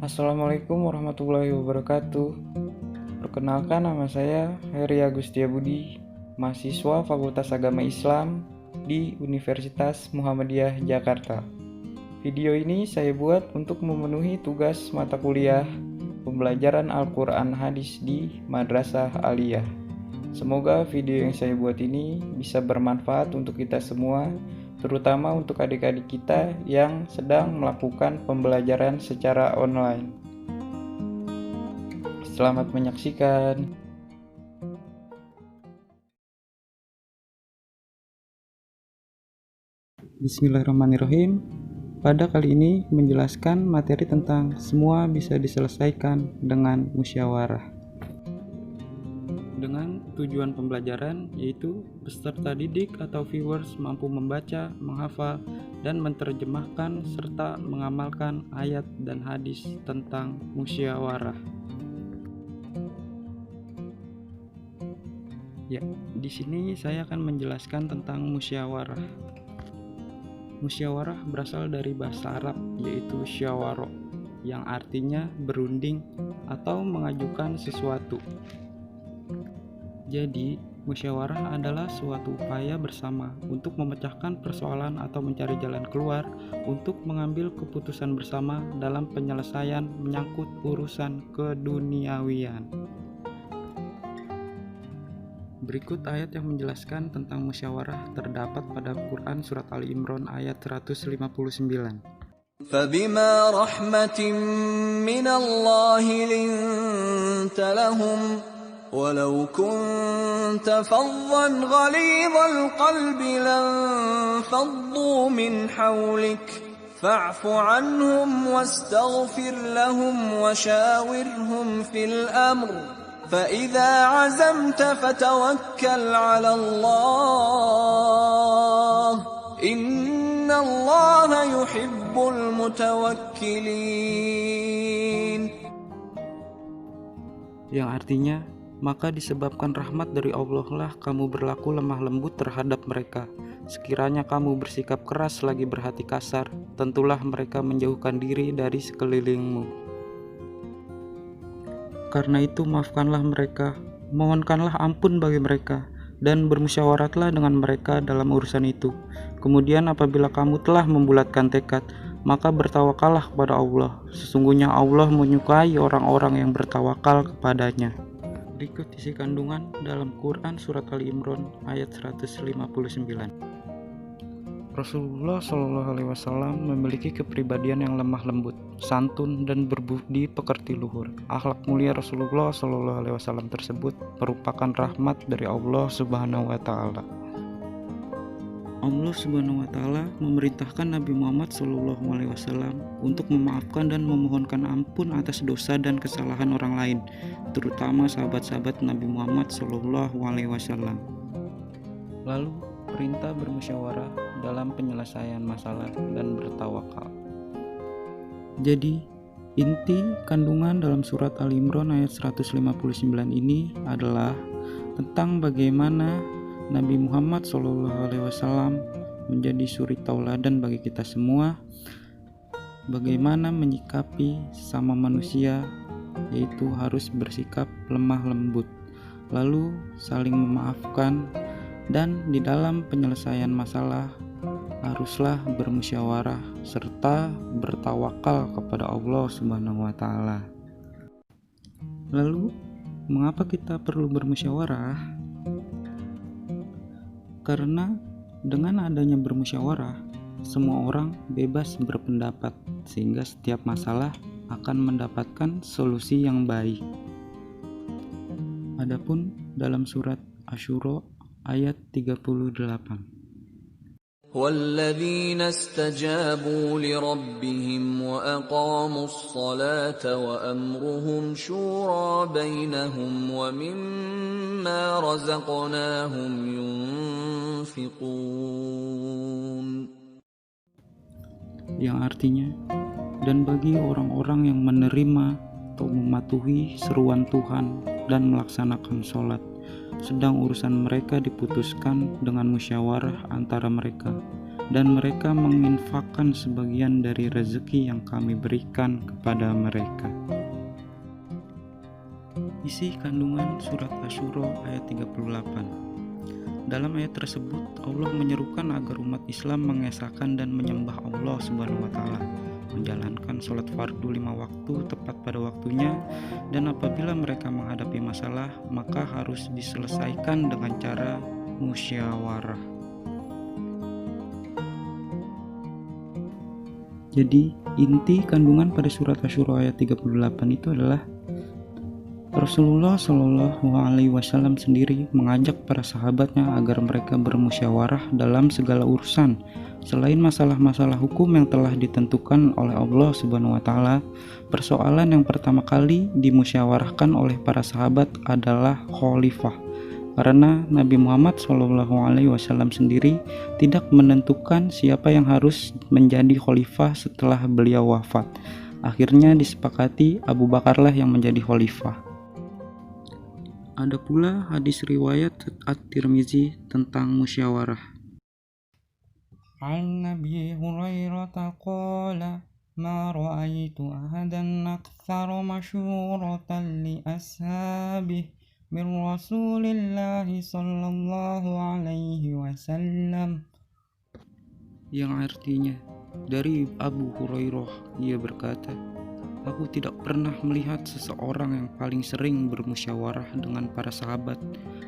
Assalamualaikum warahmatullahi wabarakatuh. Perkenalkan, nama saya Heri Agustia Budi, mahasiswa Fakultas Agama Islam di Universitas Muhammadiyah Jakarta. Video ini saya buat untuk memenuhi tugas mata kuliah pembelajaran Al-Quran Hadis di Madrasah Aliyah. Semoga video yang saya buat ini bisa bermanfaat untuk kita semua, terutama untuk adik-adik kita yang sedang melakukan pembelajaran secara online. Selamat menyaksikan. Bismillahirrahmanirrahim. Pada kali ini menjelaskan materi tentang semua bisa diselesaikan dengan musyawarah. Dengan tujuan pembelajaran yaitu peserta didik atau viewers mampu membaca, menghafal, dan menerjemahkan serta mengamalkan ayat dan hadis tentang musyawarah. Ya, di sini saya akan menjelaskan tentang musyawarah. Musyawarah berasal dari bahasa Arab yaitu syawaro, yang artinya berunding atau mengajukan sesuatu. Jadi, musyawarah adalah suatu upaya bersama untuk memecahkan persoalan atau mencari jalan keluar untuk mengambil keputusan bersama dalam penyelesaian menyangkut urusan keduniawian. Berikut ayat yang menjelaskan tentang musyawarah terdapat pada Quran Surat Ali Imran ayat 159. فَبِمَا رَحْمَةٍ مِّنَ اللَّهِ لِنتَ لَهُمْ وَلَوْ كُنتَ فَظًّا غَلِيظَ الْقَلْبِ لَانفَضُّوا مِنْ حَوْلِكَ فَاعْفُ عَنْهُمْ وَاسْتَغْفِرْ لَهُمْ وَشَاوِرْهُمْ فِي الْأَمْرِ فَإِذَا عَزَمْتَ فَتَوَكَّلْ عَلَى اللَّهِ إِنَّ اللَّهَ يُحِبُّ الْمُتَوَكِّلِينَ. Yang artinya, maka disebabkan rahmat dari Allah lah kamu berlaku lemah lembut terhadap mereka. Sekiranya kamu bersikap keras lagi berhati kasar, tentulah mereka menjauhkan diri dari sekelilingmu. Karena itu maafkanlah mereka, mohonkanlah ampun bagi mereka, dan bermusyawaratlah dengan mereka dalam urusan itu. Kemudian apabila kamu telah membulatkan tekad, maka bertawakallah kepada Allah. Sesungguhnya Allah menyukai orang-orang yang bertawakal kepadanya. Berikut isi kandungan dalam Quran Surat Ali Imran ayat 159. Rasulullah SAW memiliki kepribadian yang lemah lembut, santun, dan berbudi pekerti luhur. Akhlak mulia Rasulullah SAW tersebut merupakan rahmat dari Allah Subhanahu wa Ta'ala. Allah Subhanahu wa Ta'ala memerintahkan Nabi Muhammad SAW untuk memaafkan dan memohonkan ampun atas dosa dan kesalahan orang lain, terutama sahabat-sahabat Nabi Muhammad SAW. Lalu perintah bermusyawarah dalam penyelesaian masalah dan bertawakal. Jadi, inti kandungan dalam surat Al-Imran ayat 159 ini adalah tentang bagaimana Nabi Muhammad SAW menjadi suri tauladan bagi kita semua, bagaimana menyikapi sesama manusia, yaitu harus bersikap lemah lembut, lalu saling memaafkan, dan di dalam penyelesaian masalah haruslah bermusyawarah serta bertawakal kepada Allah Subhanahu wa Ta'ala. Lalu, mengapa kita perlu bermusyawarah? Karena dengan adanya bermusyawarah, semua orang bebas berpendapat, sehingga setiap masalah akan mendapatkan solusi yang baik. Adapun dalam surat Asy-Syura ayat 38. وَالَّذِينَ اسْتَجَابُوا لِرَبِّهِمْ وَأَقَامُوا الصَّلَاةَ وَأَمْرُهُمْ شُورَى بَيْنَهُمْ وَمِمَّا رَزَقْنَاهُمْ يُنْفِقُونَ. Yang artinya, dan bagi orang-orang yang menerima atau mematuhi seruan Tuhan dan melaksanakan sholat, sedang urusan mereka diputuskan dengan musyawarah antara mereka, dan mereka menginfakkan sebagian dari rezeki yang kami berikan kepada mereka. Isi kandungan surat Asy-Syura ayat 38. Dalam ayat tersebut, Allah menyerukan agar umat Islam mengesahkan dan menyembah Allah Subhanahu wa Ta'ala, menjalankan sholat fardu 5 waktu tepat pada waktunya, dan apabila mereka menghadapi masalah, maka harus diselesaikan dengan cara musyawarah. Jadi, inti kandungan pada surat Asy-Syura ayat 38 itu adalah Rasulullah Shallallahu Alaihi Wasallam sendiri mengajak para sahabatnya agar mereka bermusyawarah dalam segala urusan. Selain masalah-masalah hukum yang telah ditentukan oleh Allah Subhanahu wa Ta'ala, persoalan yang pertama kali dimusyawarahkan oleh para sahabat adalah khalifah. Karena Nabi Muhammad Shallallahu Alaihi Wasallam sendiri tidak menentukan siapa yang harus menjadi khalifah setelah beliau wafat. Akhirnya disepakati Abu Bakarlah yang menjadi khalifah. Ada pula hadis riwayat At-Tirmizi tentang musyawarah. An Nabi Hurairah qala ma ra'aitu ahadan aktsara masyuratan li ashabihi min Rasulillah sallallahu alaihi wasallam, yang artinya dari Abu Hurairah, ia berkata, aku tidak pernah melihat seseorang yang paling sering bermusyawarah dengan para sahabat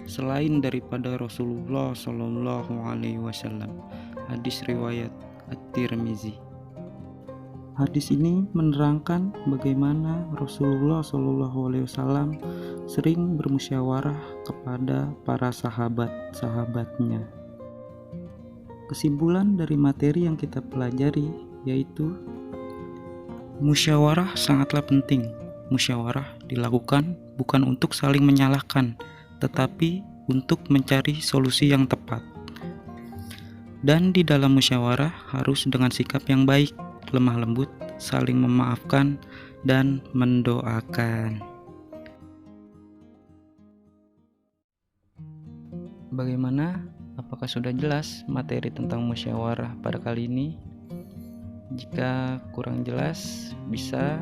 selain daripada Rasulullah Shallallahu Alaihi Wasallam. Hadis riwayat At-Tirmizi. Hadis ini menerangkan bagaimana Rasulullah Shallallahu Alaihi Wasallam sering bermusyawarah kepada para sahabat-sahabatnya. Kesimpulan dari materi yang kita pelajari yaitu musyawarah sangatlah penting. Musyawarah dilakukan bukan untuk saling menyalahkan, tetapi untuk mencari solusi yang tepat. Dan di dalam musyawarah harus dengan sikap yang baik, lemah lembut, saling memaafkan, dan mendoakan. Bagaimana? Apakah sudah jelas materi tentang musyawarah pada kali ini? Jika kurang jelas, bisa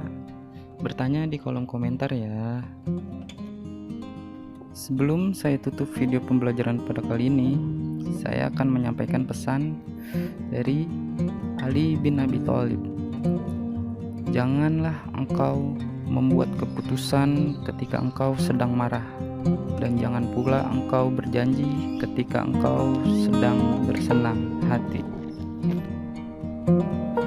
bertanya di kolom komentar ya. Sebelum saya tutup video pembelajaran pada kali ini, saya akan menyampaikan pesan dari Ali bin Abi Thalib. Janganlah engkau membuat keputusan ketika engkau sedang marah, dan jangan pula engkau berjanji ketika engkau sedang bersenang hati.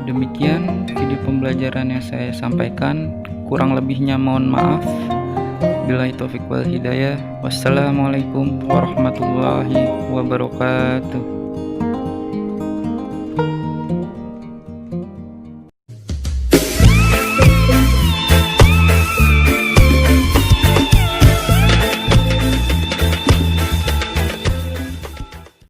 Demikian video pembelajaran yang saya sampaikan, kurang lebihnya mohon maaf. Billahi taufik wal hidayah. Wassalamualaikum warahmatullahi wabarakatuh.